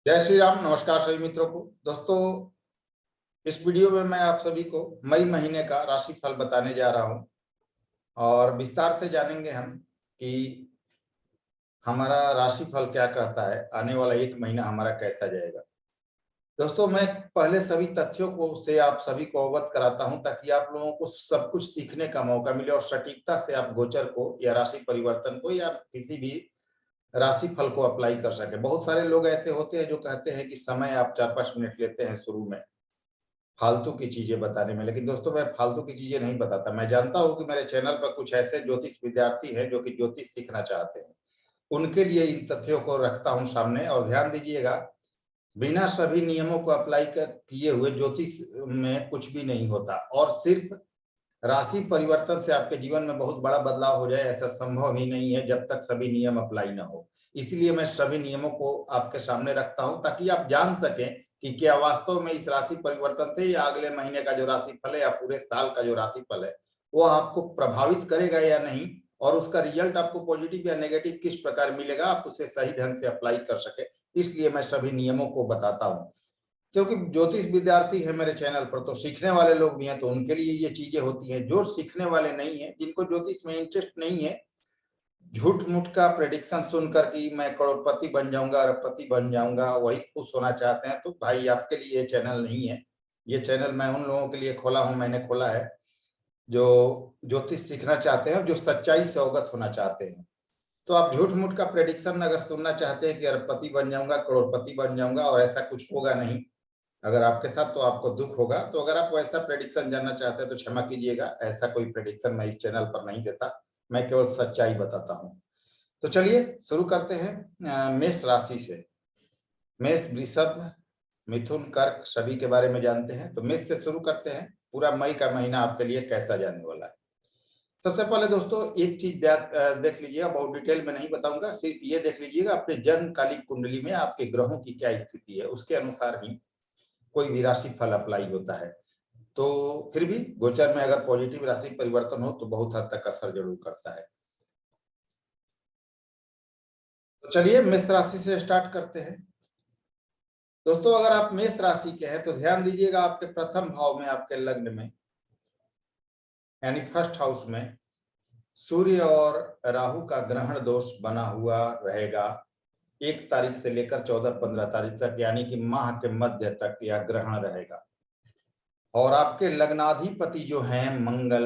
जय श्री राम। नमस्कार सभी मित्रों को। दोस्तों, इस वीडियो में मैं आप सभी को मई महीने का राशिफल बताने जा रहा हूं और विस्तार से जानेंगे हम कि हमारा राशिफल क्या कहता है, आने वाला एक महीना हमारा कैसा जाएगा। दोस्तों, मैं पहले सभी तथ्यों को से आप सभी को अवगत कराता हूं ताकि आप लोगों को सब कुछ सीखने का मौका मिले और सटीकता से आप गोचर को या राशि परिवर्तन को या किसी भी राशिफल को अप्लाई कर सके। बहुत सारे लोग ऐसे होते हैं जो कहते हैं कि समय आप 4-5 मिनट लेते हैं शुरू में फालतू की चीजें बताने में, लेकिन दोस्तों मैं फालतू की चीजें नहीं बताता। मैं जानता हूं कि मेरे चैनल पर कुछ ऐसे ज्योतिष विद्यार्थी हैं जो कि ज्योतिष सीखना चाहते हैं, उनके लिए इन तथ्यों को रखता हूं सामने। और ध्यान दीजिएगा, बिना सभी नियमों को अप्लाई कर किए हुए ज्योतिष में कुछ भी नहीं होता और सिर्फ राशि परिवर्तन से आपके जीवन में बहुत बड़ा बदलाव हो जाए ऐसा संभव ही नहीं है जब तक सभी नियम अप्लाई ना हो। इसलिए मैं सभी नियमों को आपके सामने रखता हूं ताकि आप जान सकें कि क्या वास्तव में इस राशि परिवर्तन से या अगले महीने का जो राशिफल है या पूरे साल का जो राशिफल है वो आपको प्रभावित करेगा या नहीं, और उसका रिजल्ट आपको पॉजिटिव या नेगेटिव किस प्रकार मिलेगा, आप उसे सही ढंग से अप्लाई कर सके। इसलिए मैं सभी नियमों को बताता हूँ, क्योंकि ज्योतिष विद्यार्थी है मेरे चैनल पर तो सीखने वाले लोग भी हैं, तो उनके लिए ये चीजें होती हैं। जो सीखने वाले नहीं है, जिनको ज्योतिष में इंटरेस्ट नहीं है, झूठ मूठ का प्रेडिक्शन सुनकर कि मैं करोड़पति बन जाऊंगा, अरबपति बन जाऊंगा, वही खुश होना चाहते हैं, तो भाई आपके लिए ये चैनल नहीं है। ये चैनल मैं उन लोगों के लिए खोला हूं, मैंने खोला है जो ज्योतिष सीखना चाहते हैं, जो सच्चाई से अवगत होना चाहते हैं। तो आप झूठ मूठ का प्रेडिक्शन अगर सुनना चाहते हैं कि अरबपति बन जाऊंगा, करोड़पति बन जाऊंगा, और ऐसा कुछ होगा नहीं अगर आपके साथ, तो आपको दुख होगा। तो अगर आप ऐसा प्रेडिक्शन जानना चाहते हैं तो क्षमा कीजिएगा, ऐसा कोई प्रेडिक्शन मैं इस चैनल पर नहीं देता, मैं केवल सच्चाई बताता हूं। तो चलिए शुरू करते हैं मेष राशि से। मेष, वृषभ, मिथुन, कर्क सभी के बारे में जानते हैं। तो मेष से शुरू करते हैं, पूरा मई का महीना आपके लिए कैसा जाने वाला है। सबसे पहले दोस्तों एक चीज देख लीजिएगा, बहुत डिटेल में नहीं बताऊंगा, सिर्फ ये देख लीजिएगा अपने जन्म कालिक कुंडली में आपके ग्रहों की क्या स्थिति है, उसके अनुसार ही कोई भी राशि फल अप्लाई होता है। तो फिर भी गोचर में अगर पॉजिटिव राशि परिवर्तन हो तो बहुत हद तक असर जरूर करता है। तो चलिए मेष राशि से स्टार्ट करते हैं। दोस्तों, अगर आप मेष राशि के हैं तो ध्यान दीजिएगा, आपके प्रथम भाव में, आपके लग्न में यानी फर्स्ट हाउस में सूर्य और राहु का ग्रहण दोष बना हुआ रहेगा 1 तारीख से लेकर 14-15 तारीख तक, यानी कि माह के मध्य तक यह ग्रहण रहेगा। और आपके लग्नाधिपति जो हैं मंगल,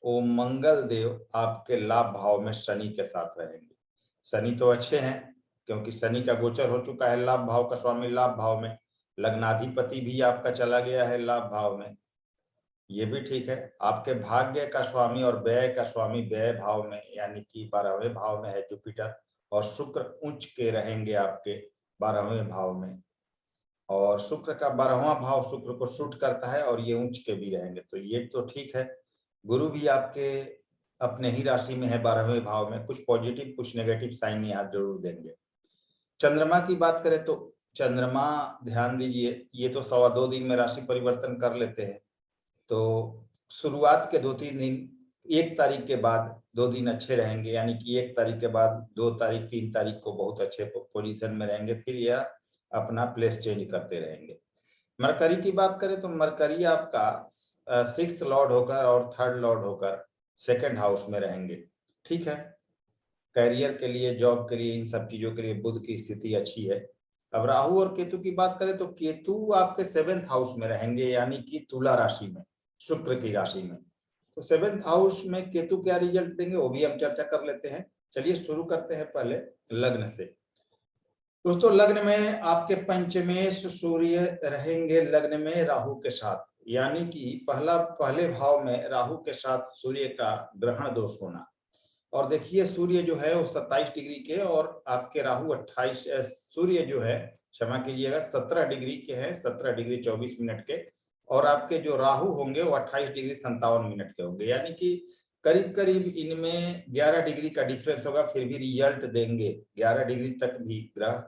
वो मंगल देव आपके लाभ भाव में शनि के साथ रहेंगे। शनि तो अच्छे हैं क्योंकि शनि का गोचर हो चुका है लाभ भाव का स्वामी लाभ भाव में, लग्नाधिपति भी आपका चला गया है लाभ भाव में, ये भी ठीक है। आपके भाग्य का स्वामी और व्यय का स्वामी व्यय भाव में यानी कि 12वें भाव में है जुपिटर, और शुक्र उच्च के रहेंगे आपके 12वें भाव में, और शुक्र का 12वां भाव शुक्र को शूट करता है और ये उच्च के भी रहेंगे, तो ये तो ठीक है। गुरु भी आपके अपने ही राशि में है 12वें भाव में, कुछ पॉजिटिव कुछ नेगेटिव साइन यहाँ जरूर देंगे। चंद्रमा की बात करें तो चंद्रमा, ध्यान दीजिए, ये तो 2.25 दिन में राशि परिवर्तन कर लेते हैं। तो शुरुआत के 2-3 दिन, 1 तारीख के बाद 2 दिन अच्छे रहेंगे, यानी कि 1 तारीख के बाद 2 तारीख 3 तारीख को बहुत अच्छे पोजीशन में रहेंगे, फिर यह अपना प्लेस चेंज करते रहेंगे। मरकरी की बात करें तो मरकरी आपका 6th लॉर्ड होकर और 3rd लॉर्ड होकर 2nd हाउस में रहेंगे, ठीक है। कैरियर के लिए, जॉब के लिए, इन सब चीजों के लिए बुध की स्थिति अच्छी है। अब राहु और केतु की बात करें तो केतु आपके 7th हाउस में रहेंगे, यानी कि तुला राशि में, शुक्र की राशि में। तो 7th हाउस में केतु क्या रिजल्ट देंगे वो भी हम चर्चा कर लेते हैं। चलिए शुरू करते हैं पहले लग्न से। दोस्तों, लग्न में आपके पंचमेश सूर्य रहेंगे लग्न में राहु के साथ, यानी कि पहले भाव में राहु के साथ सूर्य का ग्रहण दोष होना। और देखिए सूर्य जो है वो 27 डिग्री के, और आपके राहु 28, सूर्य जो है क्षमा कीजिएगा 17 डिग्री के हैं, 17 डिग्री 24 मिनट के, और आपके जो राहु होंगे वो 28 डिग्री 57 मिनट के होंगे, यानी कि करीब करीब इनमें 11 डिग्री का डिफरेंस होगा, फिर भी रिजल्ट देंगे। 11 डिग्री तक भी ग्रह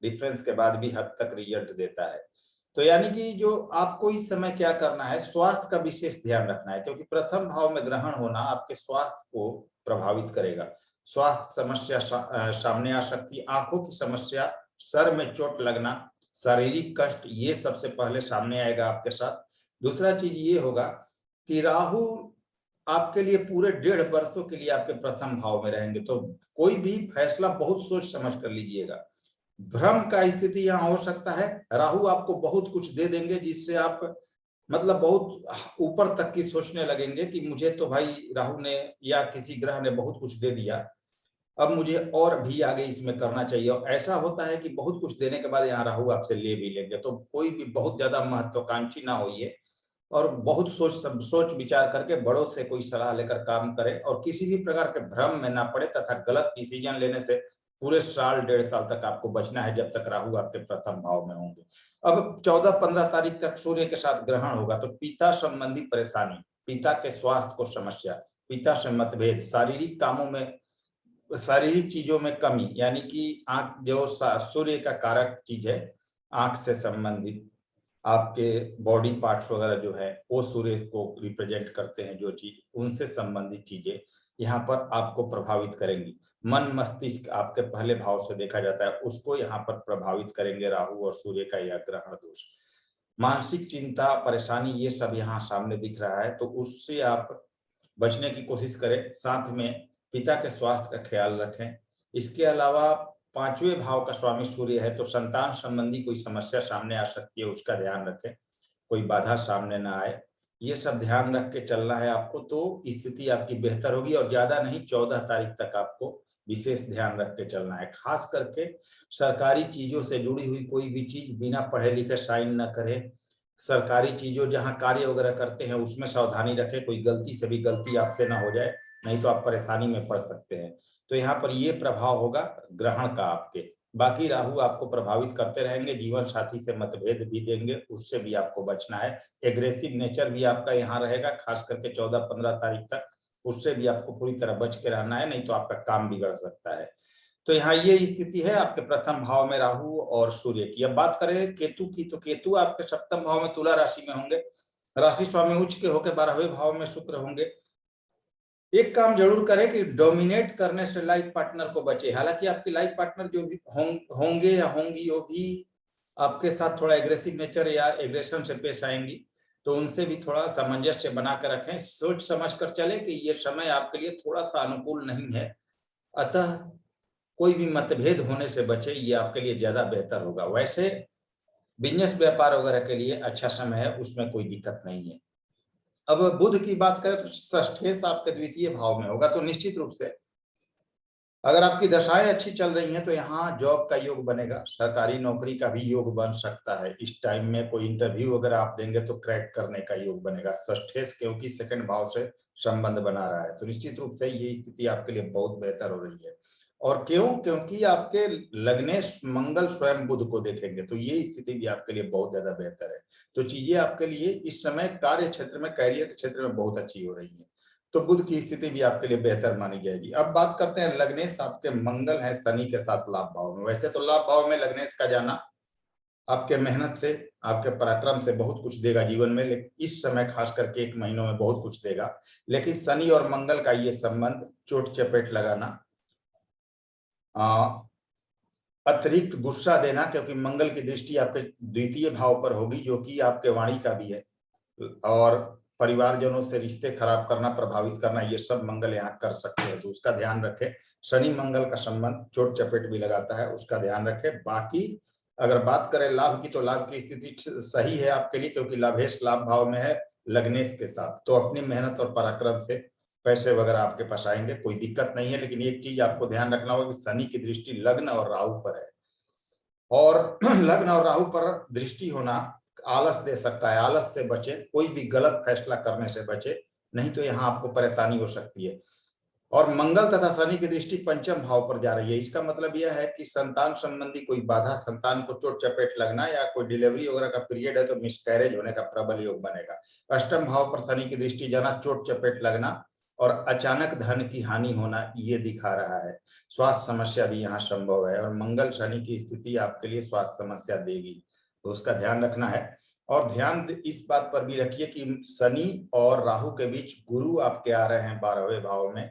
डिफरेंस के बाद भी हद तक रिजल्ट देता है। तो यानी कि जो आपको इस समय क्या करना है, स्वास्थ्य का विशेष ध्यान रखना है, क्योंकि प्रथम भाव में ग्रहण होना आपके स्वास्थ्य को प्रभावित करेगा। स्वास्थ्य समस्या सामने आ सकती है, आंखों की समस्या, सर में चोट लगना, शारीरिक कष्ट, ये सबसे पहले सामने आएगा आपके साथ। दूसरा चीज ये होगा कि राहु आपके लिए पूरे 1.5 वर्षों के लिए आपके प्रथम भाव में रहेंगे, तो कोई भी फैसला बहुत सोच समझ कर लीजिएगा। भ्रम का स्थिति यहाँ हो सकता है, राहु आपको बहुत कुछ दे देंगे जिससे आप मतलब बहुत ऊपर तक की सोचने लगेंगे कि मुझे तो भाई राहु ने या किसी ग्रह ने बहुत कुछ दे दिया, अब मुझे और भी आगे इसमें करना चाहिए। और ऐसा होता है कि बहुत कुछ देने के बाद यहाँ राहु आपसे ले भी लेंगे, तो कोई भी बहुत ज्यादा महत्वाकांक्षी ना होइए और बहुत सोच विचार करके बड़ों से कोई सलाह लेकर काम करें और किसी भी प्रकार के भ्रम में ना पड़े तथा गलत डिसीजन लेने से पूरे साल 1.5 साल तक आपको बचना है, जब तक राहु आपके प्रथम भाव में होंगे। अब 14-15 तारीख तक सूर्य के साथ ग्रहण होगा, तो पिता संबंधी परेशानी, पिता के स्वास्थ्य को समस्या, पिता से मतभेद, शारीरिक कामों में, शारीरिक चीजों में कमी, यानी कि आंख जो सूर्य का कारक चीज है, आंख से संबंधित आपके बॉडी पार्ट्स वगैरह जो है वो सूर्य को रिप्रेजेंट करते हैं, जो चीज उनसे संबंधित चीजें यहाँ पर आपको प्रभावित करेंगी। मन मस्तिष्क आपके पहले भाव से देखा जाता है, उसको यहाँ पर प्रभावित करेंगे राहु और सूर्य का यह ग्रहण दोष। मानसिक चिंता परेशानी ये सब यहाँ सामने दिख रहा है, तो उससे आप बचने की कोशिश करें। साथ में पिता के स्वास्थ्य का ख्याल रखें। इसके अलावा 5वें भाव का स्वामी सूर्य है, तो संतान संबंधी कोई समस्या सामने आ सकती है, उसका ध्यान रखें, कोई बाधा सामने ना आए, ये सब ध्यान रख के चलना है आपको, तो स्थिति आपकी बेहतर होगी। और ज्यादा नहीं, 14 तारीख तक आपको विशेष ध्यान रख के चलना है। खास करके सरकारी चीजों से जुड़ी हुई कोई भी चीज बिना पढ़े लिखे साइन न करें। सरकारी चीजों जहां कार्य वगैरह करते हैं उसमें सावधानी रखें, कोई गलती से भी गलती आपसे ना हो जाए, नहीं तो आप परेशानी में पड़ सकते हैं। तो यहाँ पर ये प्रभाव होगा ग्रहण का आपके। बाकी राहु आपको प्रभावित करते रहेंगे, जीवन साथी से मतभेद भी देंगे, उससे भी आपको बचना है। एग्रेसिव नेचर भी आपका यहाँ रहेगा, खास करके 14-15 तारीख तक, उससे भी आपको पूरी तरह बच के रहना है, नहीं तो आपका काम बिगड़ सकता है। तो यहाँ ये स्थिति है आपके प्रथम भाव में राहु और सूर्य की। अब बात करें केतु की, तो केतु आपके सप्तम भाव में तुला राशि में होंगे, राशि स्वामी उच्च के होकर 12वें भाव में शुक्र होंगे। एक काम जरूर करें कि डोमिनेट करने से लाइफ पार्टनर को बचे। हालांकि आपकी लाइफ पार्टनर जो भी होंगे या होंगी, वो भी आपके साथ थोड़ा एग्रेसिव नेचर या एग्रेशन से पेश आएंगी, तो उनसे भी थोड़ा सामंजस्य बना कर रखें। सोच समझ कर चले कि ये समय आपके लिए थोड़ा सा अनुकूल नहीं है, अतः कोई भी मतभेद होने से बचे, ये आपके लिए ज्यादा बेहतर होगा। वैसे बिजनेस व्यापार वगैरह के लिए अच्छा समय है, उसमें कोई दिक्कत नहीं है। अब बुध की बात करें तो षष्ठेश आपके द्वितीय भाव में होगा, तो निश्चित रूप से अगर आपकी दशाएं अच्छी चल रही हैं तो यहाँ जॉब का योग बनेगा, सरकारी नौकरी का भी योग बन सकता है। इस टाइम में कोई इंटरव्यू वगैरह आप देंगे तो क्रैक करने का योग बनेगा। षष्ठेश क्योंकि सेकंड भाव से संबंध बना रहा है, तो निश्चित रूप से ये स्थिति आपके लिए बहुत बेहतर हो रही है। और क्यों? क्योंकि आपके लग्नेश मंगल स्वयं बुध को देखेंगे, तो ये स्थिति भी आपके लिए बहुत ज्यादा बेहतर है। तो चीजें आपके लिए इस समय कार्य क्षेत्र में, कैरियर के क्षेत्र में बहुत अच्छी हो रही है, तो बुध की स्थिति भी आपके लिए बेहतर मानी जाएगी। अब बात करते हैं लग्नेश आपके मंगल है शनि के साथ लाभ भाव में। वैसे तो लाभ भाव में लग्नेश का जाना आपके मेहनत से, आपके पराक्रम से बहुत कुछ देगा जीवन में, लेकिन इस समय खास करके 1 महीनों में बहुत कुछ देगा। लेकिन शनि और मंगल का ये संबंध, चोट चपेट लगाना, अतिरिक्त गुस्सा देना, क्योंकि मंगल की दृष्टि आपके द्वितीय भाव पर होगी जो कि आपके वाणी का भी है, और परिवारजनों से रिश्ते खराब करना, प्रभावित करना, ये सब मंगल यहाँ कर सकते हैं, तो उसका ध्यान रखें। शनि मंगल का संबंध चोट चपेट भी लगाता है, उसका ध्यान रखें। बाकी अगर बात करें लाभ की, तो लाभ की स्थिति सही है आपके लिए, क्योंकि लाभेश लाभ भाव में है लग्नेश के साथ, तो अपनी मेहनत और पराक्रम से पैसे वगैरह आपके पास आएंगे, कोई दिक्कत नहीं है। लेकिन एक चीज आपको ध्यान रखना होगा कि शनि की दृष्टि लग्न और राहु पर है, और लग्न और राहु पर दृष्टि होना आलस दे सकता है। आलस से बचे, कोई भी गलत फैसला करने से बचे, नहीं तो यहाँ आपको परेशानी हो सकती है। और मंगल तथा शनि की दृष्टि पंचम भाव पर जा रही है, इसका मतलब यह है कि संतान संबंधी कोई बाधा, संतान को चोट चपेट लगना, या कोई डिलीवरी वगैरह का पीरियड है तो मिसकैरेज होने का प्रबल योग बनेगा। अष्टम भाव पर शनि की दृष्टि जाना, चोट चपेट लगना और अचानक धन की हानि होना, ये दिखा रहा है। स्वास्थ्य समस्या भी यहाँ संभव है, और मंगल शनि की स्थिति आपके लिए स्वास्थ्य समस्या देगी, तो उसका ध्यान रखना है। और ध्यान इस बात पर भी रखिए कि शनि और राहु के बीच गुरु आपके आ रहे हैं 12वें भाव में,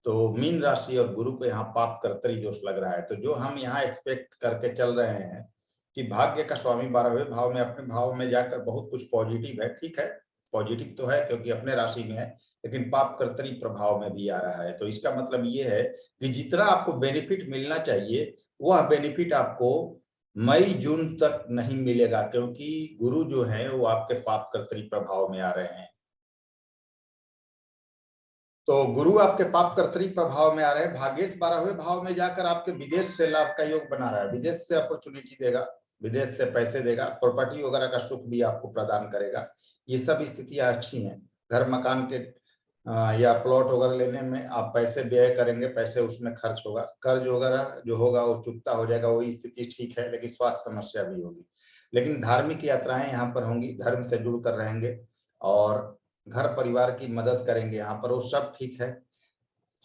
तो मीन राशि और गुरु को यहाँ पाप कर्तरी दोष लग रहा है। तो जो हम यहाँ एक्सपेक्ट करके चल रहे हैं कि भाग्य का स्वामी 12वें भाव में अपने भाव में जाकर बहुत कुछ पॉजिटिव है। ठीक है, पॉजिटिव तो है क्योंकि अपने राशि में है, लेकिन पाप कर्तरी प्रभाव में भी आ रहा है। तो इसका मतलब ये है कि जितना आपको बेनिफिट मिलना चाहिए वह बेनिफिट आपको मई जून तक नहीं मिलेगा, क्योंकि गुरु जो है वो आपके पाप कर्तरी प्रभाव में आ रहे हैं। तो गुरु आपके पाप कर्तरी प्रभाव में आ रहे हैं। भाग्येश 12वें भाव में जाकर आपके विदेश से लाभ का योग बना रहा है, विदेश से अपॉर्चुनिटी देगा, विदेश से पैसे देगा, प्रॉपर्टी वगैरह का सुख भी आपको प्रदान करेगा। ये सब स्थितियां अच्छी हैं। घर मकान के या प्लॉट वगैरह लेने में आप पैसे व्यय करेंगे, पैसे उसमें खर्च होगा, कर्ज वगैरह जो होगा वो चुकता हो जाएगा, वही स्थिति ठीक है, लेकिन स्वास्थ्य समस्या भी होगी। लेकिन धार्मिक यात्राएं यहाँ पर होंगी, धर्म से जुड़कर रहेंगे और घर परिवार की मदद करेंगे, यहाँ पर वो सब ठीक है।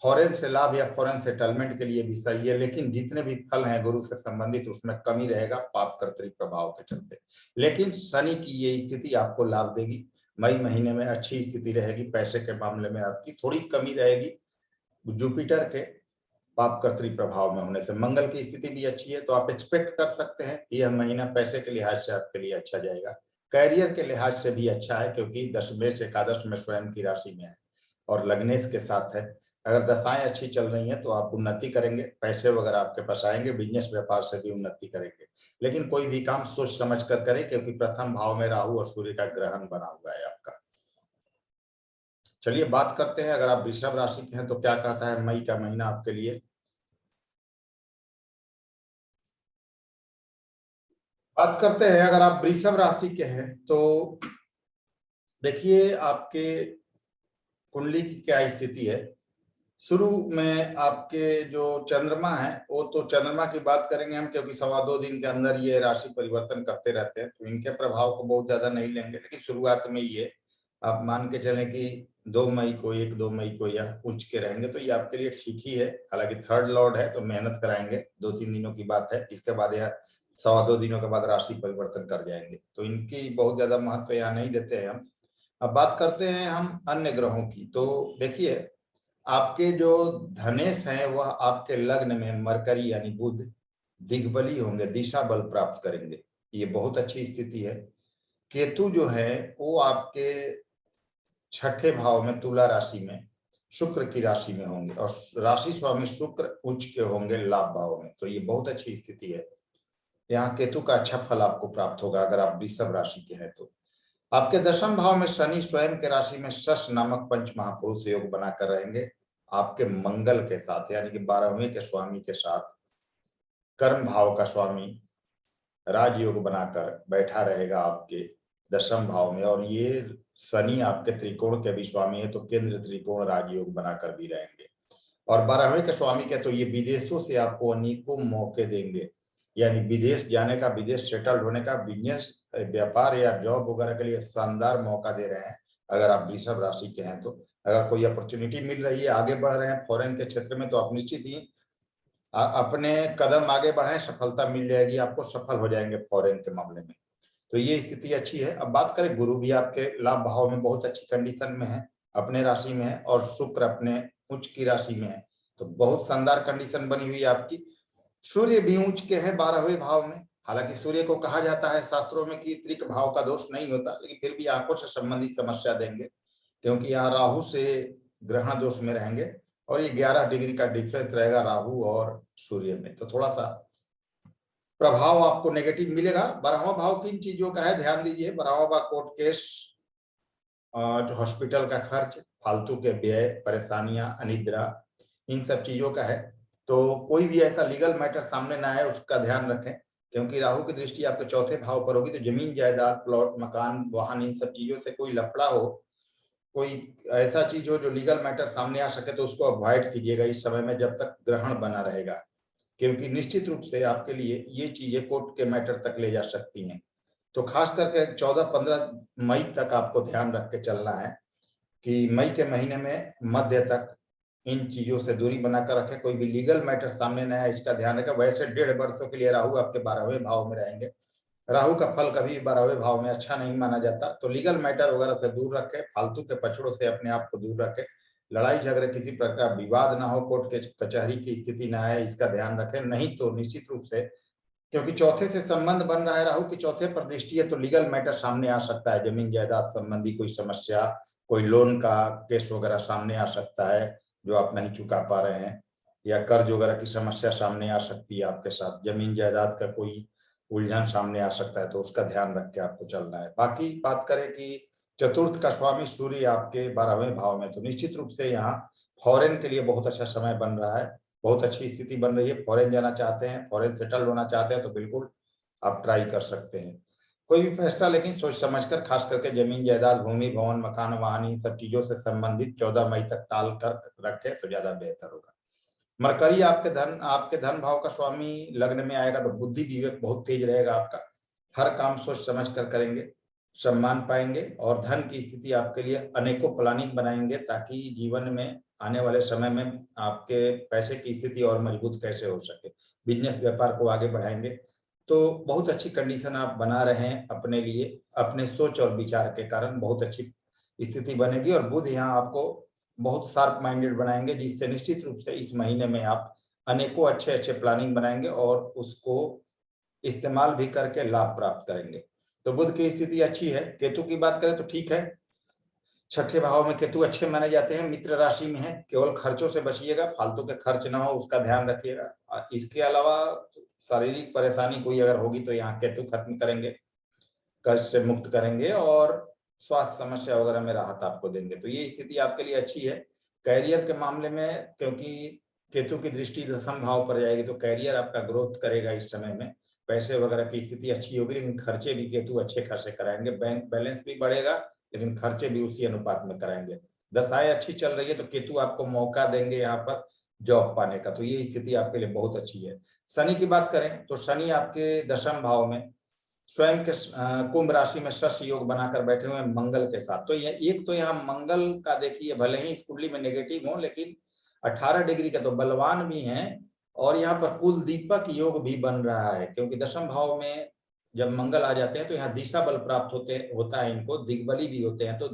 फॉरेन से लाभ या फॉरेन सेटलमेंट के लिए भी सही है, लेकिन जितने भी फल हैं गुरु से संबंधित उसमें कमी रहेगा पाप कर्तरी प्रभाव के चलते। लेकिन शनि की ये स्थिति आपको लाभ देगी, मई महीने में अच्छी स्थिति रहेगी। पैसे के मामले में आपकी थोड़ी कमी रहेगी जुपिटर के पाप कर्तरी प्रभाव में होने से। मंगल की स्थिति भी अच्छी है, तो आप एक्सपेक्ट कर सकते हैं कि यह महीना पैसे के लिहाज से आपके लिए अच्छा जाएगा। कैरियर के लिहाज से भी अच्छा है, क्योंकि दशमेश एकादश में स्वयं की राशि में है और लग्नेश के साथ है। अगर दशाएं अच्छी चल रही हैं तो आप उन्नति करेंगे, पैसे वगैरह आपके पास आएंगे, बिजनेस व्यापार से भी उन्नति करेंगे। लेकिन कोई भी काम सोच समझ कर करें, क्योंकि प्रथम भाव में राहु और सूर्य का ग्रहण बना हुआ है आपका। चलिए बात करते हैं, अगर आप वृषभ राशि के हैं तो क्या कहता है मई का महीना आपके लिए। बात करते हैं, अगर आप वृषभ राशि के हैं तो देखिए आपके कुंडली की क्या स्थिति है। शुरू में आपके जो चंद्रमा है, वो तो चंद्रमा की बात करेंगे हम, क्योंकि 2.25 दिन के अंदर ये राशि परिवर्तन करते रहते हैं, तो इनके प्रभाव को बहुत ज्यादा नहीं लेंगे। लेकिन शुरुआत में ये आप मान के चलें कि 2 मई को 1-2 मई को यह उच्च के रहेंगे, तो ये आपके लिए ठीक ही है। हालांकि थर्ड लॉर्ड है तो मेहनत कराएंगे, 2-3 दिनों की बात है। इसके बाद यह 2.25 दिनों के बाद राशि परिवर्तन कर जाएंगे, तो इनकी बहुत ज्यादा महत्व यहाँ नहीं देते हैं हम। अब बात करते हैं हम अन्य ग्रहों की। तो देखिए आपके जो धनेश है वह आपके लग्न में मरकरी यानी बुध दिग्बली होंगे, दिशा बल प्राप्त करेंगे, ये बहुत अच्छी स्थिति है। केतु जो है वो आपके 6ठे भाव में तुला राशि में शुक्र की राशि में होंगे और राशि स्वामी शुक्र उच्च के होंगे लाभ भाव में, तो ये बहुत अच्छी स्थिति है। यहाँ केतु का अच्छा फल आपको प्राप्त होगा अगर आप वृषभ राशि के हैं तो। आपके दशम भाव में शनि स्वयं के राशि में शश नामक पंच महापुरुष योग बनाकर रहेंगे आपके मंगल के साथ, यानी कि 12वें के स्वामी के साथ कर्म भाव का स्वामी राजयोग बनाकर बैठा रहेगा आपके दशम भाव में। और ये शनि आपके त्रिकोण के भी स्वामी है, तो केंद्र त्रिकोण राजयोग बनाकर भी रहेंगे। और 12वें के स्वामी के तो ये विदेशों से आपको अनेकों मौके देंगे, यानी विदेश जाने का, विदेश सेटल्ड होने का, बिजनेस व्यापार या जॉब वगैरह के लिए शानदार मौका दे रहे हैं अगर आप वृषभ राशि के हैं तो। अगर कोई अपॉर्चुनिटी मिल रही है, आगे बढ़ रहे हैं फॉरेन के क्षेत्र में, तो आप निश्चित ही अपने कदम आगे बढ़ाएं, सफलता मिल जाएगी आपको, सफल हो जाएंगे फॉरेन के मामले में। तो ये स्थिति अच्छी है। अब बात करें, गुरु भी आपके लाभ भाव में बहुत अच्छी कंडीशन में है, अपने राशि में है, और शुक्र अपने उच्च की राशि में है, तो बहुत शानदार कंडीशन बनी हुई है आपकी। सूर्य भी उच्च के हैं 12वें भाव में। हालांकि सूर्य को कहा जाता है शास्त्रों में कि त्रिक भाव का दोष नहीं होता, लेकिन फिर भी आंखों से संबंधित समस्या देंगे, क्योंकि यहाँ राहु से ग्रहण दोष में रहेंगे और ये 11 डिग्री का डिफरेंस रहेगा राहु और सूर्य में, तो थोड़ा सा प्रभाव आपको नेगेटिव मिलेगा। 12वां भाव किन चीजों का है ध्यान दीजिए। 12वां भाव कोर्ट केस, जो हॉस्पिटल का खर्च, फालतू के व्यय, परेशानियां, अनिद्रा, इन सब चीजों का है। तो कोई भी ऐसा लीगल मैटर सामने ना आए उसका ध्यान रखें, क्योंकि राहु की दृष्टि आपके चौथे भाव पर होगी, तो जमीन जायदाद, प्लॉट, मकान, वाहन, इन सब चीजों से कोई लफड़ा हो, कोई ऐसा चीज हो जो लीगल मैटर सामने आ सके, तो उसको अवॉइड कीजिएगा इस समय में जब तक ग्रहण बना रहेगा, क्योंकि निश्चित रूप से आपके लिए ये चीजें कोर्ट के मैटर तक ले जा सकती हैं। तो खास करके 14-15 मई तक आपको ध्यान रख के चलना है कि मई के महीने में मध्य तक इन चीजों से दूरी बनाकर रखें, कोई भी लीगल मैटर सामने न आए, इसका ध्यान रखें। वैसे 1.5 वर्षों के लिए राहु आपके 12वें भाव में रहेंगे, राहु का फल कभी 12वें भाव में अच्छा नहीं माना जाता, तो लीगल मैटर वगैरह से दूर रखें, फालतू के पछड़ों से अपने आप को दूर रखें, लड़ाई झगड़े, किसी प्रकार विवाद ना हो, कोर्ट के कचहरी की स्थिति ना आए, इसका ध्यान रखें। नहीं तो निश्चित रूप से क्योंकि चौथे से संबंध बन रहा है, राहु की चौथे पर दृष्टि है, तो लीगल मैटर सामने आ सकता है, जमीन जायदाद संबंधी कोई समस्या, कोई लोन का केस वगैरह सामने आ सकता है जो आप नहीं चुका पा रहे हैं, या कर्ज वगैरह की समस्या सामने आ सकती है आपके साथ, जमीन जायदाद का कोई उलझन सामने आ सकता है, तो उसका ध्यान रख के आपको चलना है। बाकी बात करें कि चतुर्थ का स्वामी सूर्य आपके 12वें भाव में, तो निश्चित रूप से यहाँ फॉरेन के लिए बहुत अच्छा समय बन रहा है, बहुत अच्छी स्थिति बन रही है। फॉरेन जाना चाहते हैं, फॉरेन सेटल होना चाहते हैं, तो बिल्कुल आप ट्राई कर सकते हैं। कोई भी फैसला लेकिन सोच समझकर, खास करके जमीन जायदाद, भूमि, भवन, मकान, वाहन, इन सब चीजों से संबंधित 14 मई तक टाल कर रखें तो ज्यादा बेहतर होगा। मरकरी आपके धन भाव का स्वामी लग्न में आएगा, तो बुद्धि विवेक बहुत तेज रहेगा आपका, हर काम सोच समझ कर करेंगे, सम्मान पाएंगे, और धन की स्थिति आपके लिए अनेकों प्लानिंग बनाएंगे ताकि जीवन में आने वाले समय में आपके पैसे की स्थिति और मजबूत कैसे हो सके, बिजनेस व्यापार को आगे बढ़ाएंगे। तो बहुत अच्छी कंडीशन आप बना रहे हैं अपने लिए, अपने सोच और विचार के कारण बहुत अच्छी स्थिति बनेगी, और बुध यहाँ आपको बहुत शार्प माइंडेड बनाएंगे, जिससे निश्चित रूप से इस महीने में आप अनेकों अच्छे अच्छे प्लानिंग बनाएंगे और उसको इस्तेमाल भी करके लाभ प्राप्त करेंगे। तो बुध की स्थिति अच्छी है। केतु की बात करें तो ठीक है, छठे भाव में केतु अच्छे माने जाते हैं, मित्र राशि में है, केवल खर्चों से बचिएगा, फालतू के खर्च ना हो उसका ध्यान रखिएगा। इसके अलावा शारीरिक परेशानी कोई अगर होगी तो यहाँ केतु खत्म करेंगे, कर्ज से मुक्त करेंगे और स्वास्थ्य समस्या वगैरह में राहत आपको देंगे। तो ये स्थिति आपके लिए अच्छी है। कैरियर के मामले में क्योंकि केतु की दृष्टि 10वें भाव पर जाएगी, तो कैरियर आपका ग्रोथ करेगा इस समय में, पैसे वगैरह की स्थिति अच्छी होगी, लेकिन खर्चे भी केतु अच्छे खासे कराएंगे, बैंक बैलेंस भी बढ़ेगा, लेकिन खर्चे भी उसी अनुपात में कराएंगे। दशाएं अच्छी चल रही है, तो केतु आपको मौका देंगे यहाँ पर जॉब पाने का, तो ये स्थिति आपके लिए बहुत अच्छी है। शनि की बात करें तो शनि आपके 10वें भाव में स्वयं के कुंभ राशि में शश योग बनाकर बैठे हुए हैं मंगल के साथ। तो ये एक तो यहाँ मंगल का देखिए, भले ही इस कुंडली में नेगेटिव हो, लेकिन 18 डिग्री का तो बलवान भी हैं, और यहाँ पर कुल दीपक योग भी बन रहा है, क्योंकि 10वें भाव में जब मंगल आ जाते हैं तो यहाँ दिशा बल प्राप्त होता है, इनको दिग्बली भी होते हैं, तो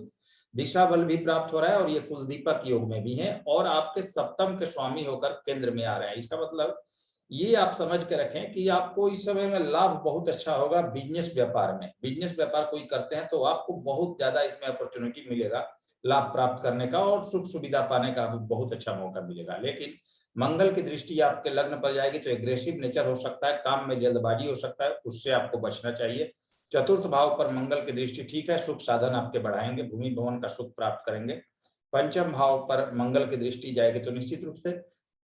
दिशा बल भी प्राप्त हो रहा है, और ये कुल दीपक योग में भी है, और आपके सप्तम के स्वामी होकर केंद्र में आ रहे हैं। इसका मतलब ये आप समझ के रखें कि आपको इस समय में लाभ बहुत अच्छा होगा। बिजनेस व्यापार में, बिजनेस व्यापार कोई करते हैं तो आपको बहुत ज्यादा इसमें अपॉर्चुनिटी मिलेगा लाभ प्राप्त करने का, और सुख सुविधा पाने का भी बहुत अच्छा मौका मिलेगा। लेकिन मंगल की दृष्टि आपके लग्न पर जाएगी तो एग्रेसिव नेचर हो सकता है, काम में जल्दबाजी हो सकता है, उससे आपको बचना चाहिए। चतुर्थ भाव पर मंगल की दृष्टि ठीक है, सुख साधन आपके बढ़ाएंगे, भूमि भवन का सुख प्राप्त करेंगे। पंचम भाव पर मंगल की दृष्टि जाएगी तो निश्चित रूप से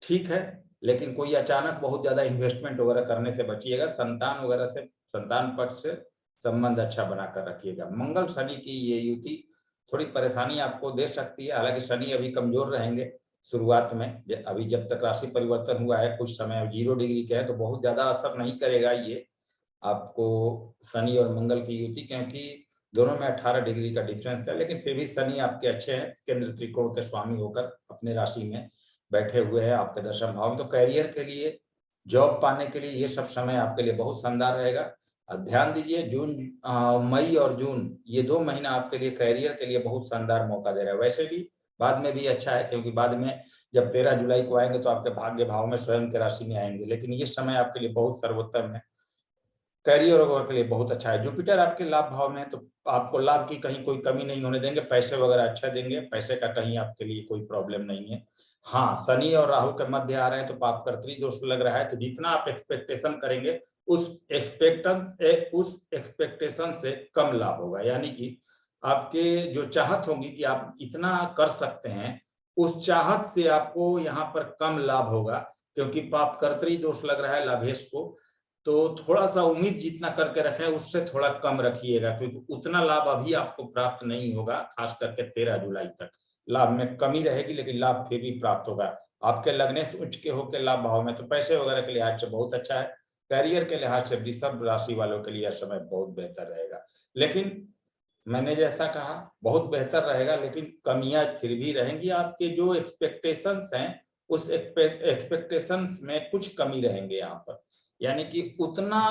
ठीक है, लेकिन कोई अचानक बहुत ज्यादा इन्वेस्टमेंट वगैरह करने से बचिएगा, संतान वगैरह से, संतान पक्ष से संबंध अच्छा बनाकर रखिएगा। मंगल शनि की ये युति थोड़ी परेशानी आपको दे सकती है, हालांकि शनि अभी कमजोर रहेंगे शुरुआत में, अभी जब तक राशि परिवर्तन हुआ है कुछ समय 0 डिग्री के है, तो बहुत ज्यादा असर नहीं करेगा ये आपको शनि और मंगल की युति, क्योंकि दोनों में 18 डिग्री का डिफरेंस है, लेकिन फिर भी शनि आपके अच्छे हैं, केंद्र त्रिकोण के स्वामी होकर अपने राशि में बैठे हुए हैं आपके 10वें भाव में। तो कैरियर के लिए, जॉब पाने के लिए ये सब समय आपके लिए बहुत शानदार रहेगा। ध्यान दीजिए, मई और जून ये 2 महीना आपके लिए कैरियर के लिए बहुत शानदार मौका दे रहा है। वैसे भी बाद में भी अच्छा है, क्योंकि बाद में जब 13 जुलाई को आएंगे तो आपके भाग्य भाव में स्वयं के राशि में आएंगे, लेकिन ये समय आपके लिए बहुत सर्वोत्तम है, कैरियर वगैरह के लिए बहुत अच्छा है। जुपिटर आपके लाभ भाव में है, तो आपको लाभ की कहीं कोई कमी नहीं होने देंगे, पैसे वगैरह अच्छा देंगे, पैसे का कहीं आपके लिए कोई प्रॉब्लम नहीं है। हाँ, शनि और राहु के मध्य आ रहे हैं तो पाप कर्तरी दोष लग रहा है, तो जितना आप एक्सपेक्टेशन करेंगे उस एक्सपेक्टेशन से कम लाभ होगा, यानी कि आपके जो चाहत होगी कि आप इतना कर सकते हैं, उस चाहत से आपको यहाँ पर कम लाभ होगा, क्योंकि पाप कर्तरी दोष लग रहा है लाभेश को। तो थोड़ा सा उम्मीद जितना करके रखें उससे थोड़ा कम रखिएगा, क्योंकि उतना लाभ अभी आपको प्राप्त नहीं होगा, खास करके 13 जुलाई तक लाभ में कमी रहेगी, लेकिन लाभ फिर भी प्राप्त होगा। आपके लग्नेश उच्च के होकर लाभ भाव में, तो पैसे वगैरह के लिहाज से बहुत अच्छा है। कैरियर के लिहाज से वृषभ राशि वालों के लिए समय बहुत बेहतर रहेगा, लेकिन मैंने जैसा कहा बहुत बेहतर रहेगा, लेकिन कमियां फिर भी रहेंगी। आपके जो एक्सपेक्टेशंस हैं उस एक्सपेक्टेशंस में कुछ कमी रहेंगे यहाँ पर, यानी कि उतना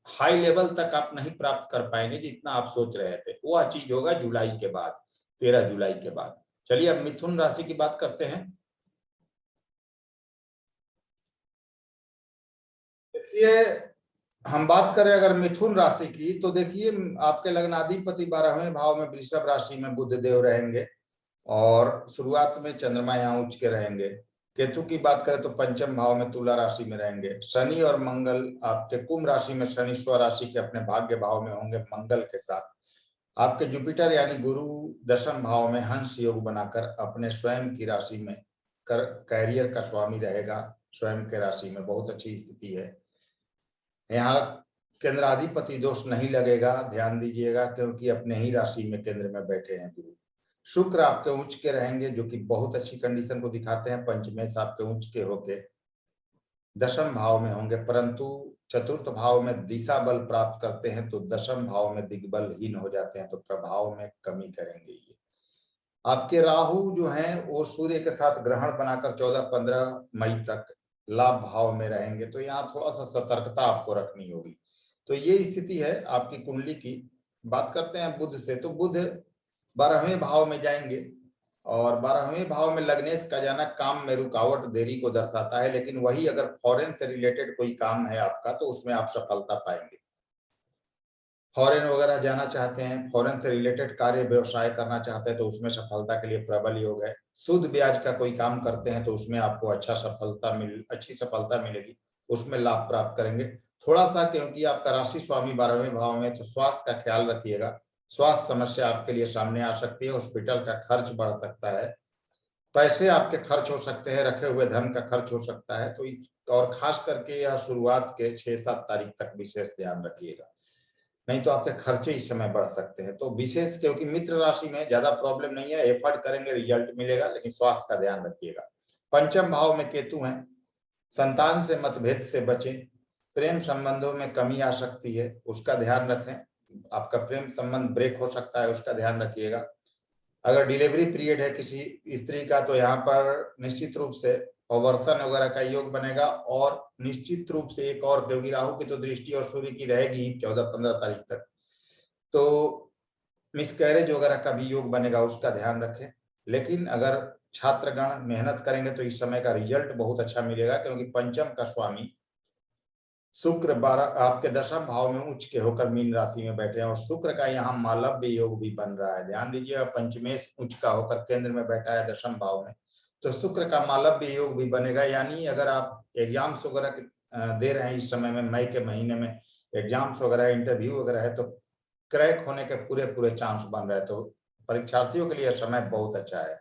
हाई लेवल तक आप नहीं प्राप्त कर पाएंगे जितना आप सोच रहे थे। वह चीज होगा जुलाई के बाद, 13 जुलाई के बाद। चलिए अब मिथुन राशि की बात करते हैं। देखिए, हम बात करें अगर मिथुन राशि की, तो देखिए आपके लग्नाधिपति 12वें भाव में वृषभ राशि में बुध देव रहेंगे और शुरुआत में चंद्रमा यहाँ उच्च के रहेंगे। केतु की बात करें तो पंचम भाव में तुला राशि में रहेंगे। शनि और मंगल आपके कुंभ राशि में, शनि स्वराशि के अपने भाग्य भाव में होंगे मंगल के साथ। आपके जुपिटर यानी गुरु दशम भाव में हंस योग बनाकर अपने स्वयं की राशि में कैरियर का स्वामी रहेगा। स्वयं के राशि में बहुत अच्छी स्थिति है। यहाँ केंद्राधिपति दोष नहीं लगेगा, ध्यान दीजिएगा, क्योंकि अपने ही राशि में केंद्र में बैठे हैं गुरु। शुक्र आपके उच्च के रहेंगे, जो कि बहुत अच्छी कंडीशन को दिखाते हैं। पंचमेश आपके उच्च के होके दशम भाव में होंगे, परंतु चतुर्थ भाव में दिशा बल प्राप्त करते हैं तो दशम भाव में दिग्बलहीन हो जाते हैं, तो प्रभाव में कमी करेंगे। ये आपके राहु जो हैं वो सूर्य के साथ ग्रहण बनाकर 14-15 मई तक लाभ भाव में रहेंगे, तो यहाँ थोड़ा सा सतर्कता आपको रखनी होगी। तो ये स्थिति है आपकी कुंडली की। बात करते हैं बुध से, तो बुध 12वें भाव में जाएंगे और 12वें भाव में लग्नेश का जाना काम में रुकावट देरी को दर्शाता है, लेकिन वही अगर फॉरेन से रिलेटेड कोई काम है आपका तो उसमें आप सफलता पाएंगे। फॉरेन वगैरह जाना चाहते हैं, फॉरेन से रिलेटेड कार्य व्यवसाय करना चाहते हैं तो उसमें सफलता के लिए प्रबल योग है। शुद्ध ब्याज का कोई काम करते हैं तो उसमें आपको अच्छी सफलता मिलेगी, उसमें लाभ प्राप्त करेंगे। थोड़ा सा क्योंकि आपका राशि स्वामी 12वें भाव में, तो स्वास्थ्य का ख्याल रखिएगा। स्वास्थ्य समस्या आपके लिए सामने आ सकती है, हॉस्पिटल का खर्च बढ़ सकता है, पैसे आपके खर्च हो सकते हैं, रखे हुए धन का खर्च हो सकता है। तो और खास करके यह शुरुआत के 6-7 तारीख तक विशेष ध्यान रखिएगा, नहीं तो आपके खर्चे इस समय बढ़ सकते हैं। तो विशेष क्योंकि मित्र राशि में ज्यादा प्रॉब्लम नहीं है, एफर्ट करेंगे रिजल्ट मिलेगा, लेकिन स्वास्थ्य का ध्यान रखिएगा। पंचम भाव में केतु हैं, संतान से मतभेद से बचें। प्रेम संबंधों में कमी आ सकती है, उसका ध्यान रखें। आपका प्रेम संबंध ब्रेक हो सकता है, उसका ध्यान रखिएगा। अगर डिलीवरी पीरियड है किसी स्त्री का तो यहाँ पर निश्चित रूप से अवर्सन वगैरह का योग बनेगा, और निश्चित रूप से एक और, क्योंकि राहु की तो दृष्टि और सूर्य की रहेगी 14-15 तारीख तक, तो मिसकैरेज वगैरह का भी योग बनेगा, उसका ध्यान रखें। लेकिन अगर छात्रगण मेहनत करेंगे तो इस समय का रिजल्ट बहुत अच्छा मिलेगा, क्योंकि पंचम का स्वामी शुक्र 12 आपके दशम भाव में उच्च के होकर मीन राशि में बैठे हैं, और शुक्र का यहाँ मालव्य योग भी बन रहा है। ध्यान दीजिएगा, पंचमेश उच्च का होकर केंद्र में बैठा है दशम भाव में, तो शुक्र का मालव्य योग भी बनेगा। यानी अगर आप एग्जाम्स वगैरह दे रहे हैं इस समय में, मई के महीने में एग्जाम्स वगैरह, इंटरव्यू वगैरह है, तो क्रैक होने के पूरे पूरे चांस बन रहे हैं। तो परीक्षार्थियों के लिए समय बहुत अच्छा है।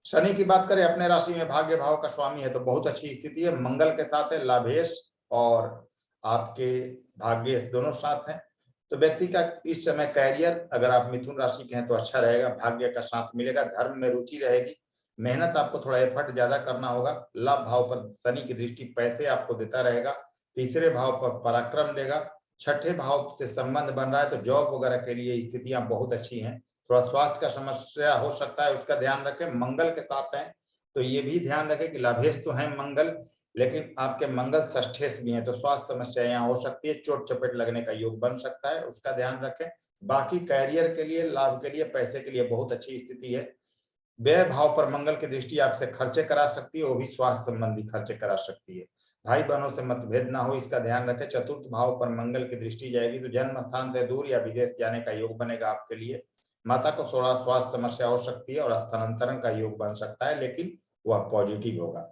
शनि की बात करें, अपने राशि में भाग्य भाव का स्वामी है, तो बहुत अच्छी स्थिति है। मंगल के साथ है, लाभेश और आपके भाग्य दोनों साथ हैं। तो व्यक्ति का इस समय कैरियर, अगर आप मिथुन राशि के हैं तो अच्छा रहेगा, भाग्य का साथ मिलेगा, धर्म में रुचि रहेगी, मेहनत आपको थोड़ा एफर्ट ज्यादा करना होगा। लाभ भाव पर शनि की दृष्टि पैसे आपको देता रहेगा, तीसरे भाव पर पराक्रम देगा, छठे भाव से संबंध बन रहा है, तो जॉब वगैरह के लिए स्थितियां बहुत अच्छी हैं। थोड़ा स्वास्थ्य का समस्या हो सकता है, उसका ध्यान रखें। मंगल के साथ है तो ये भी ध्यान रखें कि लाभेश तो है मंगल, लेकिन आपके मंगल षष्ठेश भी हैं, तो स्वास्थ्य समस्या यहाँ हो सकती है, चोट चपेट लगने का योग बन सकता है, उसका ध्यान रखें। बाकी कैरियर के लिए, लाभ के लिए, पैसे के लिए बहुत अच्छी स्थिति है। व्यय भाव पर मंगल की दृष्टि आपसे खर्चे करा सकती है, वो भी स्वास्थ्य संबंधी खर्चे करा सकती है। भाई बहनों से मतभेद ना हो, इसका ध्यान रखें। चतुर्थ भाव पर मंगल की दृष्टि जाएगी तो जन्म स्थान से दूर या विदेश जाने का योग बनेगा आपके लिए। माता को थोड़ा स्वास्थ्य समस्या हो सकती है और स्थानांतरण का योग बन सकता है, लेकिन वह पॉजिटिव होगा।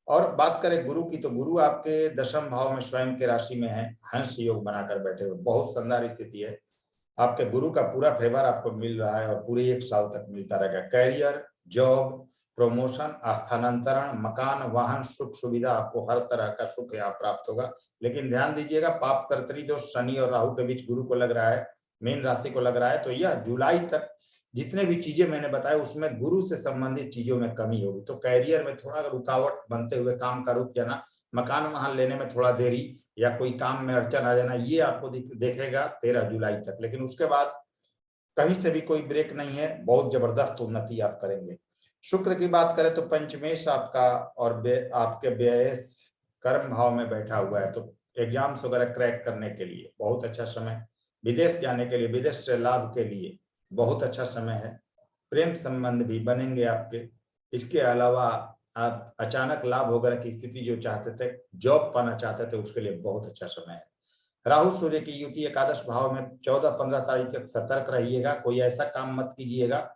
और बात करें गुरु की, तो गुरु आपके दशम भाव में स्वयं के राशि में है, हंस योग बनाकर बैठे हुए, बहुत शानदार स्थिति है। आपके गुरु का पूरा फेवर आपको मिल रहा है और पूरे 1 साल तक मिलता रहेगा। कैरियर, जॉब, प्रमोशन, स्थानांतरण, मकान, वाहन, सुख सुविधा, आपको हर तरह का सुख यहाँ प्राप्त होगा। लेकिन ध्यान दीजिएगा, पाप कर्तरी दोष शनि और राहु के बीच गुरु को लग रहा है, मीन राशि को लग रहा है, तो यह जुलाई तक जितने भी चीजें मैंने बताया उसमें गुरु से संबंधित चीजों में कमी होगी। तो कैरियर में थोड़ा रुकावट बनते हुए काम का रुक जाना, मकान वहां लेने में थोड़ा देरी, या कोई काम में अड़चन आ जाना, ये आपको देखेगा 13 जुलाई तक। लेकिन उसके बाद कहीं से भी कोई ब्रेक नहीं है, बहुत जबरदस्त उन्नति आप करेंगे। शुक्र की बात करें तो पंचमेश आपका और आपके व्ययेश कर्म भाव में बैठा हुआ है, तो एग्जाम्स वगैरह क्रैक करने के लिए बहुत अच्छा समय, विदेश जाने के लिए, विदेश से लाभ के लिए बहुत अच्छा समय है। प्रेम संबंध भी बनेंगे आपके। इसके अलावा आप अचानक लाभ वगैरह की स्थिति जो चाहते थे, जॉब पाना चाहते थे, उसके लिए बहुत अच्छा समय है। राहु सूर्य की युति एकादश भाव में 14-15 तारीख तक सतर्क रहिएगा। कोई ऐसा काम मत कीजिएगा,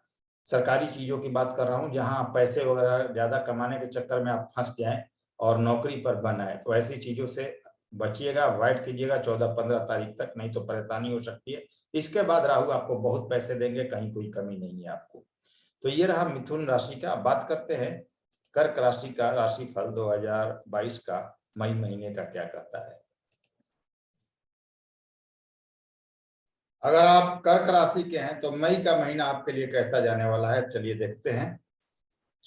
सरकारी चीजों की बात कर रहा हूं, जहां पैसे वगैरह ज्यादा कमाने के चक्कर में आप फंस जाएं और नौकरी पर बन आए, तो ऐसी चीजों से बचिएगा, अवॉइड कीजिएगा 14-15 तारीख तक, नहीं तो परेशानी हो सकती है। इसके बाद राहु आपको बहुत पैसे देंगे, कहीं कोई कमी नहीं है आपको। तो ये रहा मिथुन राशि का। बात करते हैं कर्क राशि का राशिफल 2022 का मई महीने का क्या कहता है। अगर आप कर्क राशि के हैं तो मई का महीना आपके लिए कैसा जाने वाला है, चलिए देखते हैं।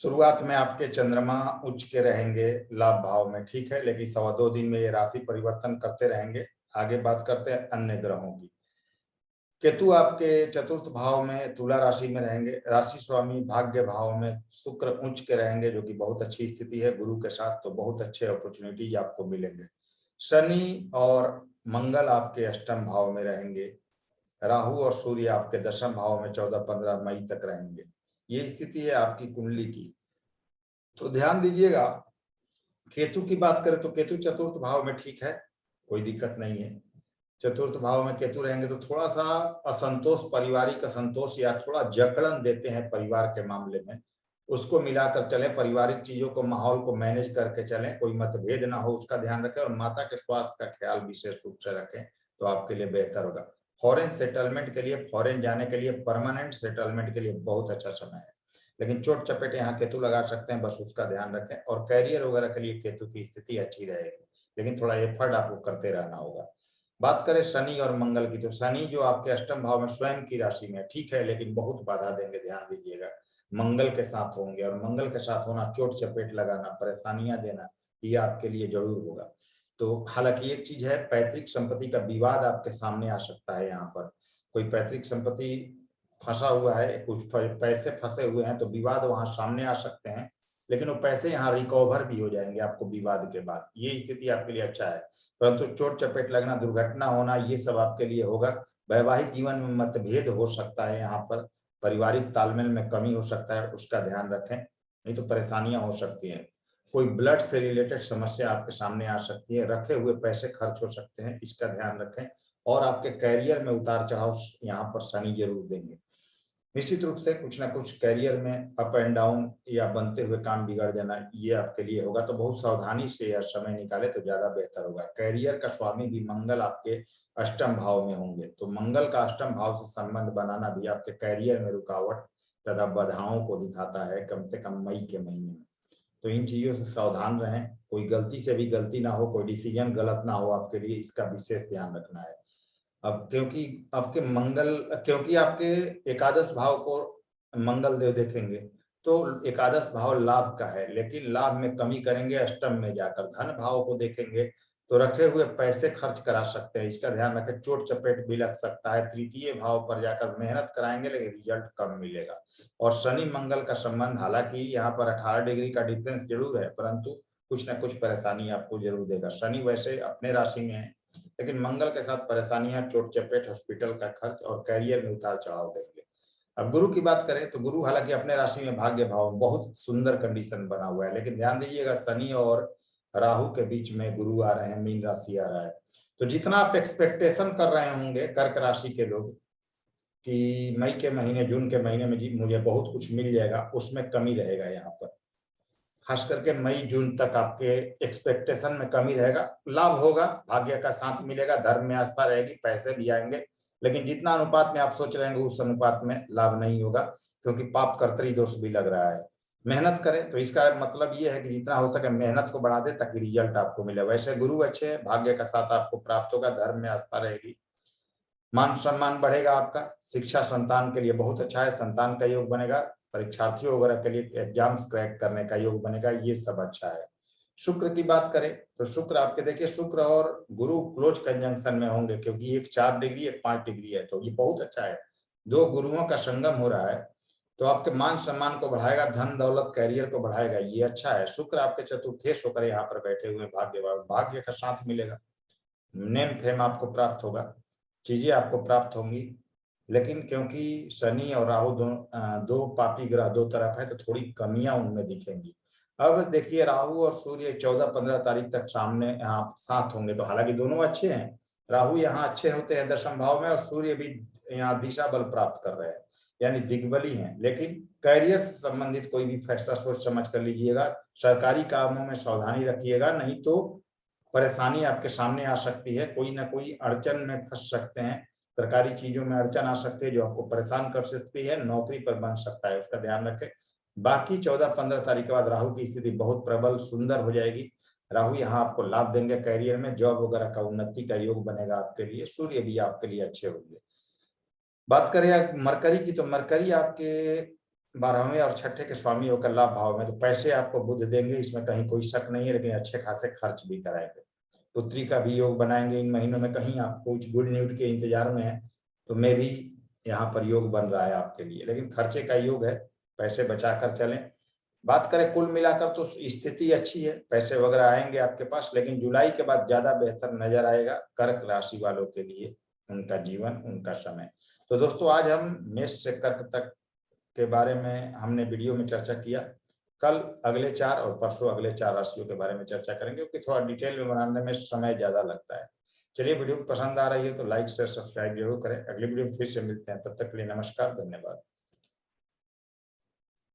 शुरुआत में आपके चंद्रमा उच्च के रहेंगे लाभ भाव में, ठीक है, लेकिन 2.25 दिन में ये राशि परिवर्तन करते रहेंगे। आगे बात करते हैं अन्य ग्रहों की। केतु आपके चतुर्थ भाव में तुला राशि में रहेंगे। राशि स्वामी भाग्य भाव में शुक्र उच्च के रहेंगे, जो कि बहुत अच्छी स्थिति है गुरु के साथ, तो बहुत अच्छे अपॉर्चुनिटीज आपको मिलेंगे। शनि और मंगल आपके अष्टम भाव में रहेंगे। राहु और सूर्य आपके दशम भाव में 14-15 मई तक रहेंगे। ये स्थिति है आपकी कुंडली की, तो ध्यान दीजिएगा। केतु की बात करें तो केतु चतुर्थ भाव में ठीक है, कोई दिक्कत नहीं है। चतुर्थ भाव में केतु रहेंगे तो थोड़ा सा असंतोष, पारिवारिक असंतोष या थोड़ा जकड़न देते हैं परिवार के मामले में, उसको मिलाकर चले, पारिवारिक चीजों को, माहौल को मैनेज करके चलें, कोई मतभेद ना हो उसका ध्यान रखें, और माता के स्वास्थ्य का ख्याल विशेष रूप से रखें, तो आपके लिए बेहतर होगा। फॉरेन सेटलमेंट के लिए, फॉरेन जाने के लिए, परमानेंट सेटलमेंट के लिए बहुत अच्छा समय है, लेकिन चोट चपेट यहाँ केतु लगा सकते हैं, बस उसका ध्यान रखें। और कैरियर वगैरह के लिए केतु की स्थिति अच्छी रहेगी, लेकिन थोड़ा एफर्ट आपको करते रहना होगा। बात करें शनि और मंगल की, तो शनि जो आपके अष्टम भाव में स्वयं की राशि में ठीक है, लेकिन बहुत बाधा देंगे, ध्यान दीजिएगा। मंगल के साथ होंगे, और मंगल के साथ होना चोट चपेट लगाना, परेशानियां देना, ये आपके लिए जरूर होगा। तो हालांकि एक चीज है, पैतृक संपत्ति का विवाद आपके सामने आ सकता है। यहाँ पर कोई पैतृक संपत्ति फंसा हुआ है, कुछ पैसे फंसे हुए हैं, तो विवाद वहां सामने आ सकते हैं, लेकिन वो पैसे यहाँ रिकवर भी हो जाएंगे आपको विवाद के बाद। ये स्थिति आपके लिए अच्छा है, परंतु चोट चपेट लगना, दुर्घटना होना, ये सब आपके लिए होगा। वैवाहिक जीवन में मतभेद हो सकता है, यहाँ पर पारिवारिक तालमेल में कमी हो सकता है, उसका ध्यान रखें, नहीं तो परेशानियां हो सकती हैं। कोई ब्लड से रिलेटेड समस्या आपके सामने आ सकती है, रखे हुए पैसे खर्च हो सकते हैं, इसका ध्यान रखें। और आपके कैरियर में उतार चढ़ाव यहाँ पर शनि जरूर देंगे। निश्चित रूप से कुछ ना कुछ कैरियर में अप एंड डाउन या बनते हुए काम बिगड़ जाना, ये आपके लिए होगा, तो बहुत सावधानी से यह समय निकाले तो ज्यादा बेहतर होगा। कैरियर का स्वामी भी मंगल आपके अष्टम भाव में होंगे, तो मंगल का अष्टम भाव से संबंध बनाना भी आपके कैरियर में रुकावट तथा बाधाओं को दिखाता है, कम से कम मई के महीने में। तो इन चीजों से सावधान रहें, कोई गलती से भी गलती ना हो, कोई डिसीजन गलत ना हो आपके लिए, इसका विशेष ध्यान रखना है। अब क्योंकि आपके एकादश भाव को मंगल देव देखेंगे, तो एकादश भाव लाभ का है, लेकिन लाभ में कमी करेंगे अष्टम में जाकर। धन भाव को देखेंगे तो रखे हुए पैसे खर्च करा सकते हैं, इसका ध्यान रखें। चोट चपेट भी लग सकता है। तृतीय भाव पर जाकर मेहनत कराएंगे, लेकिन रिजल्ट कम मिलेगा। और शनि मंगल का संबंध, हालांकि यहाँ पर 18 डिग्री का डिफरेंस जरूर है, परंतु कुछ ना कुछ परेशानी आपको जरूर देगा। शनि वैसे अपने राशि में है, लेकिन मंगल के साथ परेशानियां, चोट चपेट, हॉस्पिटल का खर्च और कैरियर में उतार चढ़ाव देंगे। अब गुरु की बात करें तो गुरु हालांकि अपने राशि में भाग्य भाव में बहुत सुंदर कंडीशन बना हुआ है, लेकिन ध्यान दीजिएगा शनि और राहु के बीच में गुरु आ रहे हैं, मीन राशि आ रहा है। तो जितना आप एक्सपेक्टेशन कर रहे होंगे कर्क राशि के लोग कि मई के महीने, जून के महीने में जी मुझे बहुत कुछ मिल जाएगा, उसमें कमी रहेगा। यहाँ पर खास करके मई जून तक आपके एक्सपेक्टेशन में कमी रहेगा। लाभ होगा, भाग्य का साथ मिलेगा, धर्म में आस्था रहेगी, पैसे भी आएंगे, लेकिन जितना अनुपात में आप सोच रहे हैं उस अनुपात में लाभ नहीं होगा, क्योंकि पाप कर्तरी दोष भी लग रहा है। मेहनत करें, तो इसका मतलब ये है कि जितना हो सके मेहनत को बढ़ा दे ताकि रिजल्ट आपको मिले। वैसे गुरु अच्छे हैं, भाग्य का साथ आपको प्राप्त होगा, धर्म में आस्था रहेगी, मान सम्मान बढ़ेगा आपका। शिक्षा संतान के लिए बहुत अच्छा है, संतान का योग बनेगा, परीक्षार्थियों वगैरह के लिए एग्जाम्स क्रैक करने का योग बनेगा, ये सब अच्छा है। शुक्र की बात करें तो शुक्र आपके देखिए, शुक्र और गुरु क्लोज कंजंक्शन में होंगे, क्योंकि एक 4 डिग्री एक 5 डिग्री है, तो ये बहुत अच्छा है। दो गुरुओं का संगम हो रहा है, तो आपके मान सम्मान को बढ़ाएगा, धन दौलत कैरियर को बढ़ाएगा, ये अच्छा है। शुक्र आपके चतुर्थेश होकर यहाँ पर बैठे हुए भाग्य का साथ मिलेगा, नेम फेम आपको प्राप्त होगा, चीजें आपको प्राप्त होंगी। लेकिन क्योंकि शनि और राहु दो पापी ग्रह दो तरफ है, तो थोड़ी कमियां उनमें दिखेंगी। अब देखिए राहु और सूर्य 14-15 तारीख तक सामने साथ होंगे, तो हालांकि दोनों अच्छे हैं, राहु यहाँ अच्छे होते हैं दशम भाव में, और सूर्य भी यहाँ दिशा बल प्राप्त कर रहे हैं, यानी दिग्बली हैं। लेकिन कैरियर से संबंधित कोई भी फैसला सोच समझ कर लीजिएगा। सरकारी कामों में सावधानी रखिएगा, नहीं तो परेशानी आपके सामने आ सकती है। कोई ना कोई अड़चन में फंस सकते हैं, सरकारी चीजों में अड़चन आ सकती है जो आपको परेशान कर सकती है, नौकरी पर बन सकता है, उसका ध्यान रखें। बाकी 14-15 तारीख के बाद राहु की स्थिति बहुत प्रबल सुंदर हो जाएगी। राहु यहाँ आपको लाभ देंगे, कैरियर में जॉब वगैरह का उन्नति का योग बनेगा आपके लिए। सूर्य भी आपके लिए अच्छे होंगे। बात करें मरकरी की, तो मरकरी आपके 12वें और 6ठे के स्वामी होकर लाभ भाव में, तो पैसे आपको बुध देंगे, इसमें कहीं कोई शक नहीं है, लेकिन अच्छे खासे खर्च भी कराएंगे। पुत्री का भी योग बनाएंगे इन महीनों में। कहीं आप कुछ गुड न्यूज के इंतजार में है तो मैं भी यहाँ पर योग बन रहा है आपके लिए, लेकिन खर्चे का योग है, पैसे बचाकर चलें। बात करें कुल मिलाकर तो स्थिति अच्छी है, पैसे वगैरह आएंगे आपके पास, लेकिन जुलाई के बाद ज्यादा बेहतर नजर आएगा कर्क राशि वालों के लिए, उनका जीवन, उनका समय। तो दोस्तों आज हम मेष से कर्क तक के बारे में हमने वीडियो में चर्चा किया। कल अगले 4 और परसों अगले 4 राशियों के बारे में चर्चा करेंगे, क्योंकि थोड़ा डिटेल में बनाने में समय ज्यादा लगता है। चलिए, वीडियो पसंद आ रही है तो लाइक शेयर सब्सक्राइब जरूर करें। अगली वीडियो में फिर से मिलते हैं, तब तक के लिए नमस्कार, धन्यवाद।